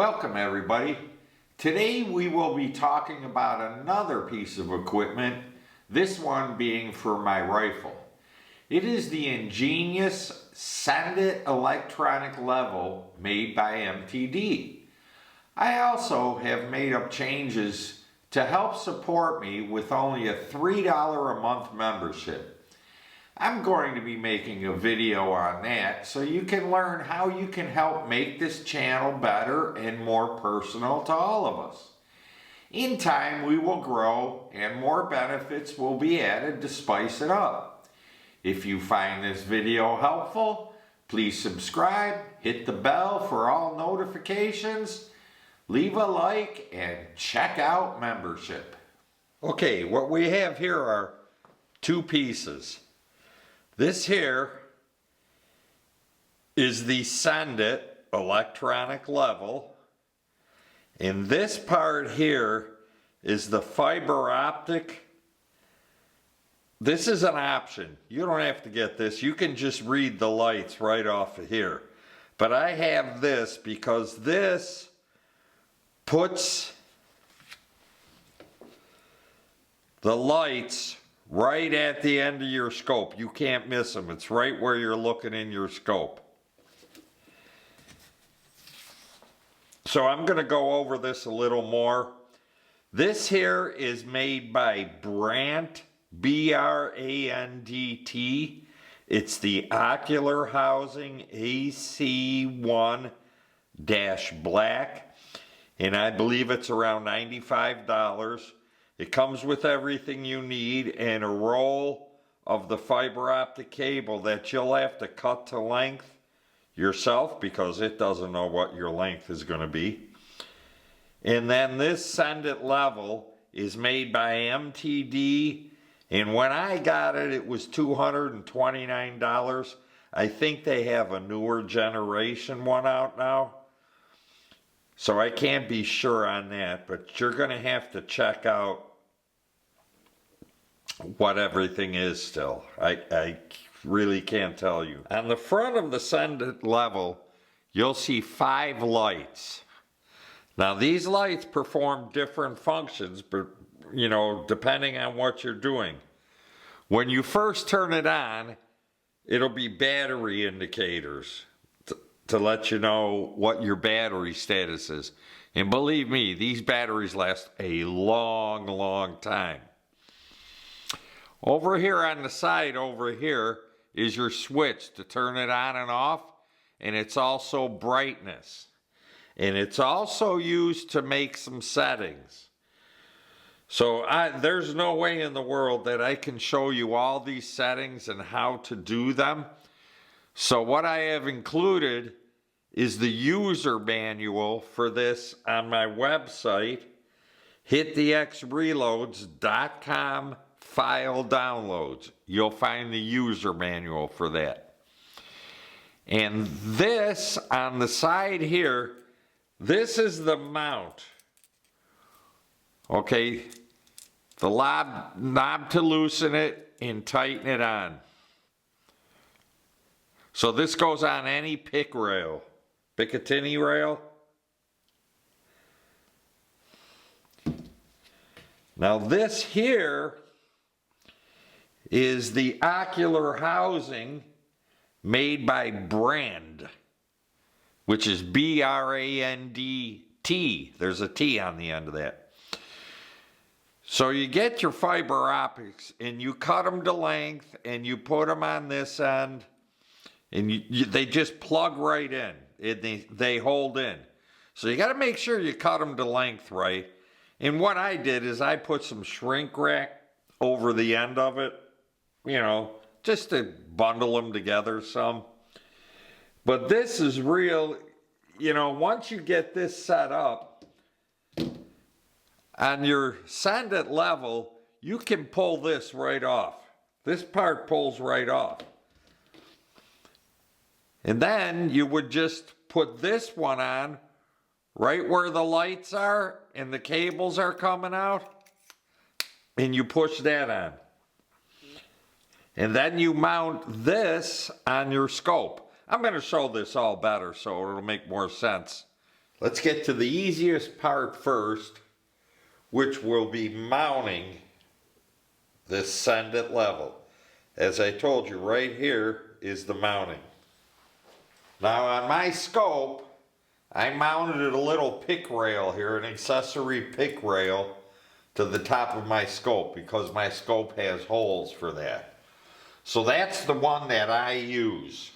Welcome everybody. Today we will be talking about another piece of equipment, this one being for my rifle. It is the ingenious Send It electronic level made by MTD. I also have made up changes to help support me with only a $3 a month membership. I'm going to be making a video on that so you can learn how you can help make this channel better and more personal to all of us. In time we will grow and more benefits will be added to spice it up. If you find this video helpful, please subscribe, hit the bell for all notifications, leave a like, and check out membership. Okay, what we have here are two pieces. This here is the Send It electronic level, and this part here is the fiber optic. This is an option. You don't have to get this. You can just read the lights right off of here. But I have this because this puts the lights right at the end of your scope. You can't miss them. It's right where you're looking in your scope. So I'm going to go over this a little more. This here is made by Brandt, B-R-A-N-D-T. It's the Ocular Housing AC1-Black. And I believe it's around $95. It comes with everything you need and a roll of the fiber optic cable that you'll have to cut to length yourself because it doesn't know what your length is going to be. And then this Send It level is made by MTD, and when I got it, it was $229. I think they have a newer generation one out now. So I can't be sure on that, but you're going to have to check out what everything is still. I really can't tell you. On the front of the Send It level, you'll see 5 lights. Now these lights perform different functions, but depending on what you're doing. When you first turn it on, it'll be battery indicators to let you know what your battery status is. And believe me, these batteries last a long, long time. Over here on the side over here is your switch to turn it on and off, and it's also brightness. And it's also used to make some settings. So there's no way in the world that I can show you all these settings and how to do them. So what I have included is the user manual for this on my website, hitthexreloads.com file downloads. You'll find the user manual for that. And this on the side here, this is the mount. Okay, the knob to loosen it and tighten it on. So this goes on any pick rail, Picatinny rail. Now this here is the Ocular Housing made by Brand, which is B-R-A-N-D-T. There's a T on the end of that. So you get your fiber optics and you cut them to length and you put them on this end and they just plug right in. They hold in. So you got to make sure you cut them to length right. And what I did is I put some shrink wrap over the end of it, just to bundle them together some. But this is real, once you get this set up, on your Send It level, you can pull this right off. This part pulls right off. And then you would just put this one on right where the lights are and the cables are coming out, and you push that on. And then you mount this on your scope. I'm going to show this all better so it'll make more sense Let's get to the easiest part first, which will be mounting this send it level. As I told you, right here is the mounting. Now on my scope, I mounted a little pick rail here, an accessory pick rail to the top of my scope because my scope has holes for that. So that's the one that I use.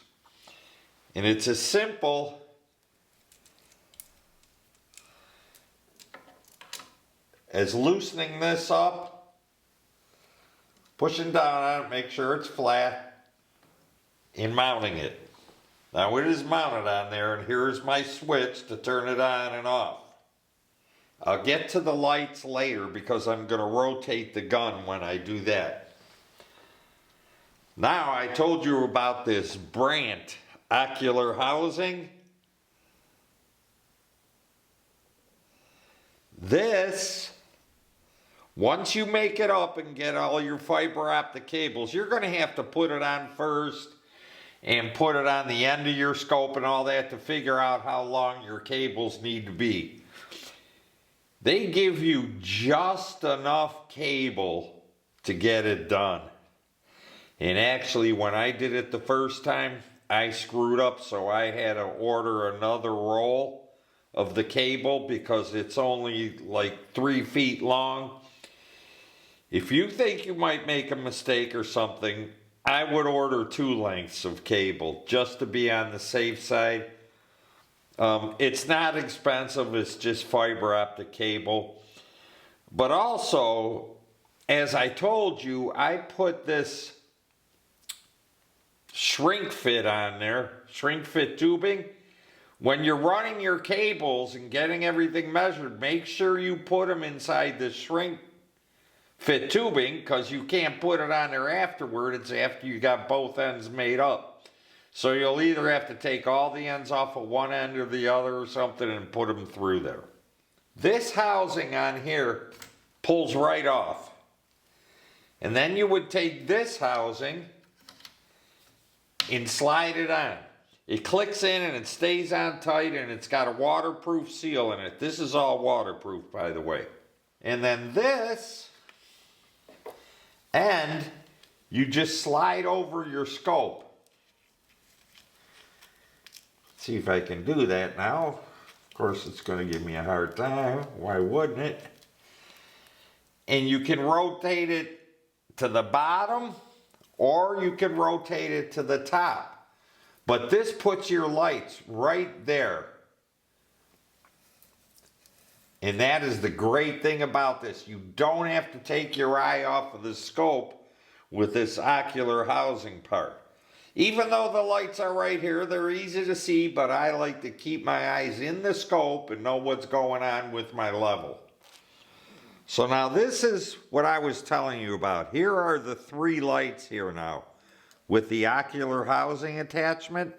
And it's as simple as loosening this up, pushing down on it, make sure it's flat, and mounting it. Now it is mounted on there, and here's my switch to turn it on and off. I'll get to the lights later because I'm going to rotate the gun when I do that. Now I told you about this Brandt ocular housing. This, once you make it up and get all your fiber optic cables, you're going to have to put it on first and put it on the end of your scope and all that to figure out how long your cables need to be. They give you just enough cable to get it done. And actually, when I did it the first time, I screwed up, so I had to order another roll of the cable because it's only like 3 feet long. If you think you might make a mistake or something, I would order 2 lengths of cable just to be on the safe side. It's not expensive, it's just fiber optic cable. But also, as I told you, I put this shrink fit on there, shrink fit tubing. When you're running your cables and getting everything measured, make sure you put them inside the shrink fit tubing because you can't put it on there afterward. It's after you got both ends made up. So you'll either have to take all the ends off of one end or the other or something and put them through there. This housing on here pulls right off. And then you would take this housing and slide it on. It clicks in and it stays on tight, and it's got a waterproof seal in it. This is all waterproof, by the way. And then this end, you just slide over your scope. See if I can do that now. Of course, it's going to give me a hard time. Why wouldn't it? And you can rotate it to the bottom, or you can rotate it to the top. But this puts your lights right there. And that is the great thing about this. You don't have to take your eye off of the scope with this ocular housing part. Even though the lights are right here, they're easy to see, but I like to keep my eyes in the scope and know what's going on with my level. So now this is what I was telling you about. Here are the 3 lights here now with the ocular housing attachment.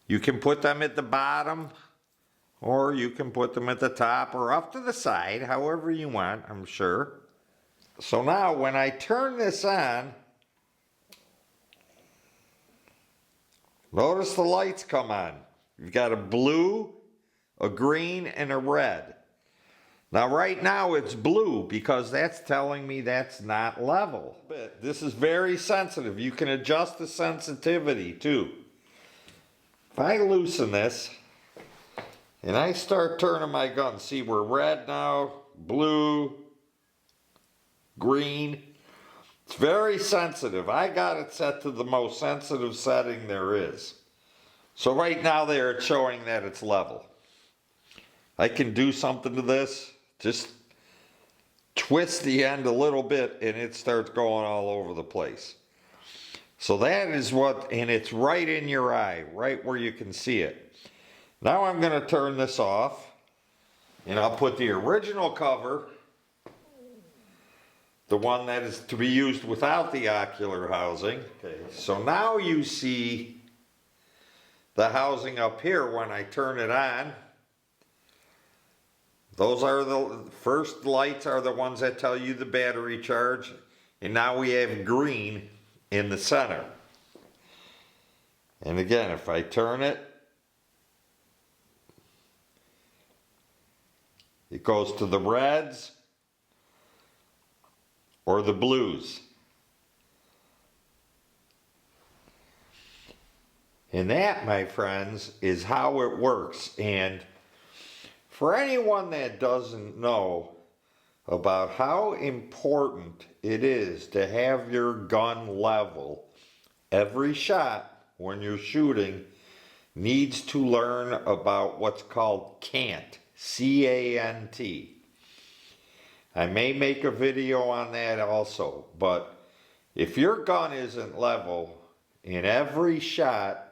You can put them at the bottom, or you can put them at the top or up to the side, however you want, I'm sure. So now when I turn this on, notice the lights come on. You've got a blue, a green, and a red. Now right now it's blue because that's telling me that's not level. This is very sensitive. You can adjust the sensitivity too. If I loosen this and I start turning my gun, see we're red now, blue, green. It's very sensitive. I got it set to the most sensitive setting there is. So right now there it's showing that it's level. I can do something to this. Just twist the end a little bit and it starts going all over the place. So that is what, and it's right in your eye, right where you can see it. Now I'm going to turn this off and I'll put the original cover, the one that is to be used without the ocular housing. Okay. So now you see the housing up here when I turn it on. Those are the first lights are the ones that tell you the battery charge. And now we have green in the center. And again, if I turn it, It goes to the reds or the blues. And that, my friends, is how it works. And for anyone that doesn't know about how important it is to have your gun level, every shot when you're shooting needs to learn about what's called CANT, C-A-N-T. I may make a video on that also, but if your gun isn't level in every shot,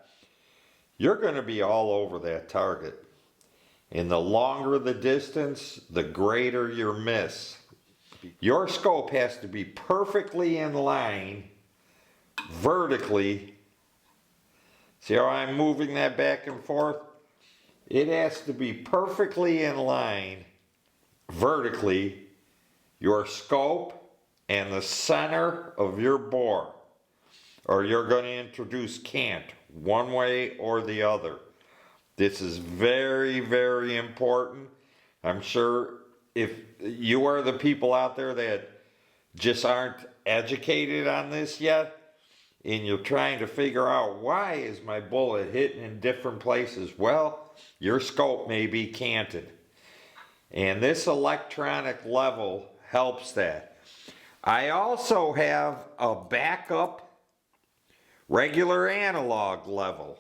you're going to be all over that target. And the longer the distance, the greater your miss. Your scope has to be perfectly in line, vertically. See how I'm moving that back and forth? It has to be perfectly in line, vertically, your scope and the center of your bore, or you're going to introduce cant one way or the other. This is very, very important. I'm sure if you are the people out there that just aren't educated on this yet, and you're trying to figure out, why is my bullet hitting in different places? Well, your scope may be canted. And this electronic level helps that. I also have a backup regular analog level.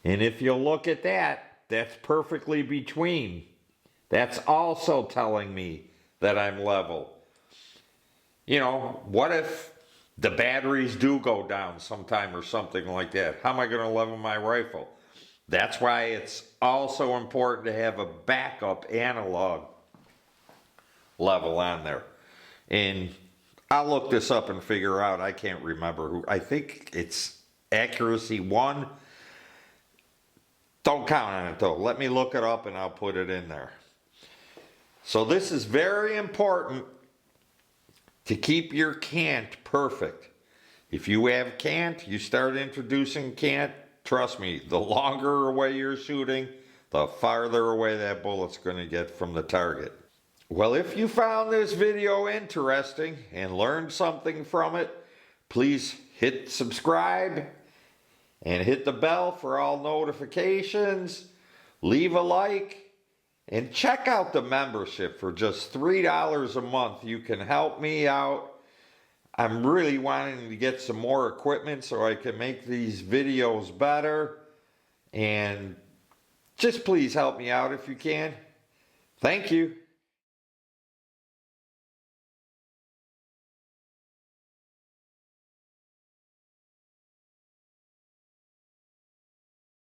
And if you look at that, that's perfectly between. That's also telling me that I'm level. You know, what if the batteries do go down sometime or something like that? How am I going to level my rifle? That's why it's also important to have a backup analog level on there. And I'll look this up and figure out, I can't remember who, I think it's Accuracy 1. Don't count on it though. Let me look it up and I'll put it in there. So this is very important to keep your cant perfect. If you have cant, you start introducing cant, trust me, the longer away you're shooting, the farther away that bullet's going to get from the target. Well, if you found this video interesting and learned something from it, please hit subscribe and hit the bell for all notifications. Leave a like. And check out the membership for just $3 a month. You can help me out. I'm really wanting to get some more equipment so I can make these videos better. And just please help me out if you can. Thank you.